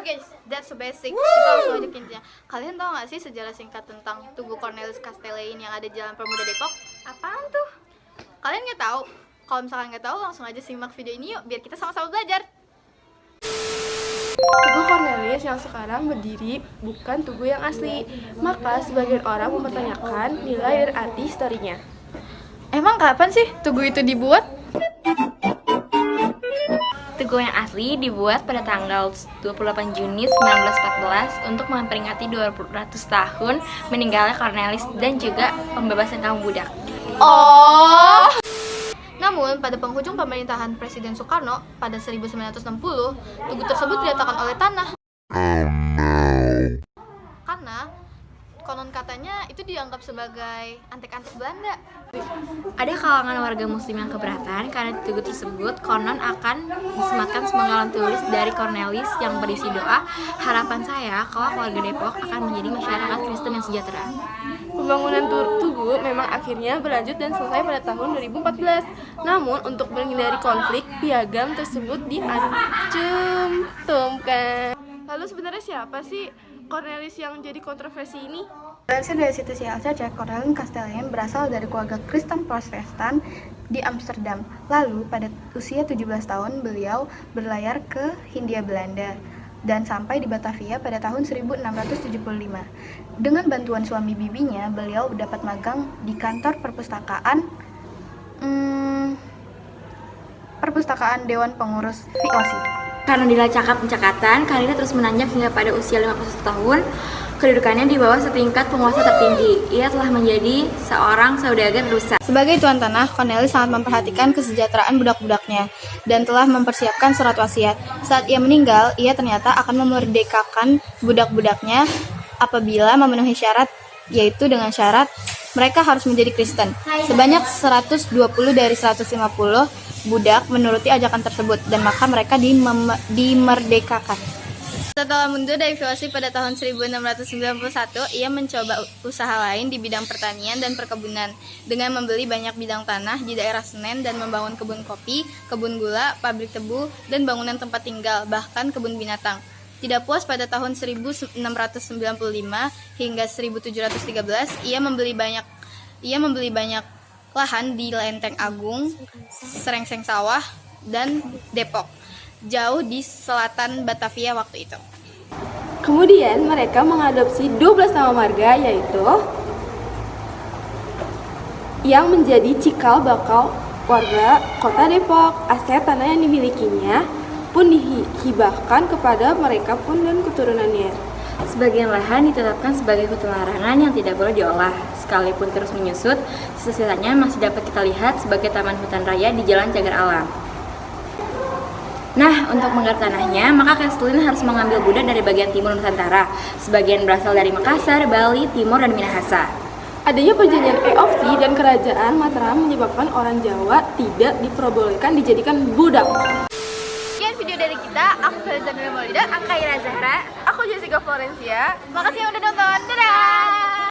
guys, that's so basic. Kita langsung aja ke intinya. Kalian tahu nggak sih sejarah singkat tentang Tugu Cornelis Castellane yang ada di Jalan Pemuda Depok? Apaan tuh? Kalian nggak tahu? Kalau misalkan nggak tahu, langsung aja simak video ini yuk, biar kita sama-sama belajar. Tugu Cornelis yang sekarang berdiri bukan tugu yang asli. Maka sebagian orang mempertanyakan nilai dan arti historinya. Emang kapan sih tugu itu dibuat? Tugu yang asli dibuat pada tanggal 28 Juni 1914 untuk memperingati 200 tahun meninggalnya Cornelis dan juga pembebasan kaum budak. Oh. Namun, pada penghujung pemerintahan Presiden Soekarno pada 1960, tugu tersebut diratakan oleh tanah. Karena konon katanya itu dianggap sebagai antek-antek Belanda. Ada kalangan warga muslim yang keberatan karena di tugu tersebut konon akan disematkan semangalan tulis dari Cornelis yang berisi doa, harapan saya kalau keluarga Depok akan menjadi masyarakat Kristen yang sejahtera. Pembangunan tugu memang akhirnya berlanjut dan selesai pada tahun 2014. Namun, untuk menghindari konflik, piagam tersebut dicantumkan. Lalu sebenarnya siapa sih Cornelis yang jadi kontroversi ini? Berasal dari situs IELTS cek, Cornelis Castellane berasal dari keluarga Kristen Protestan di Amsterdam. Lalu, pada usia 17 tahun, beliau berlayar ke Hindia Belanda dan sampai di Batavia pada tahun 1675. Dengan bantuan suami bibinya, beliau dapat magang di kantor perpustakaan Dewan Pengurus VOC. Karena dilacak pencakatan, karirnya terus menanjak hingga pada usia 51 tahun. Kedudukannya di bawah setingkat penguasa tertinggi. Ia telah menjadi seorang saudagar rusa. Sebagai tuan tanah, Cornelis sangat memperhatikan kesejahteraan budak-budaknya dan telah mempersiapkan surat wasiat. Saat ia meninggal, ia ternyata akan memerdekakan budak-budaknya apabila memenuhi syarat, yaitu dengan syarat mereka harus menjadi Kristen. Sebanyak 120 dari 150 budak menuruti ajakan tersebut dan maka mereka dimerdekakan. Setelah mundur dari VOC pada tahun 1691, ia mencoba usaha lain di bidang pertanian dan perkebunan dengan membeli banyak bidang tanah di daerah Senen dan membangun kebun kopi, kebun gula, pabrik tebu, dan bangunan tempat tinggal, bahkan kebun binatang. Tidak puas pada tahun 1695 hingga 1713, ia membeli banyak lahan di Lenteng Agung, Serengseng Sawah, dan Depok, jauh di selatan Batavia waktu itu. Kemudian mereka mengadopsi 12 nama marga, yaitu yang menjadi cikal bakal warga kota Depok. Aset tanah yang dimilikinya pun dihibahkan kepada mereka pun dan keturunannya. Sebagian lahan ditetapkan sebagai hutan larangan yang tidak boleh diolah. Sekalipun terus menyusut, sisa-sisanya masih dapat kita lihat sebagai taman hutan raya di Jalan Cagar Alam. Nah, untuk menggarap tanahnya, maka Castellane harus mengambil budak dari bagian timur Nusantara. Sebagian berasal dari Makassar, Bali, Timor, dan Minahasa. Adanya perjanjian EOC dan kerajaan Mataram menyebabkan orang Jawa tidak diperbolehkan dijadikan budak. Sekian video dari kita, aku Feliza Nurul Maulida, Aku Ira Zahra. Aku Jessica Florencia. makasih yang udah nonton, dadah!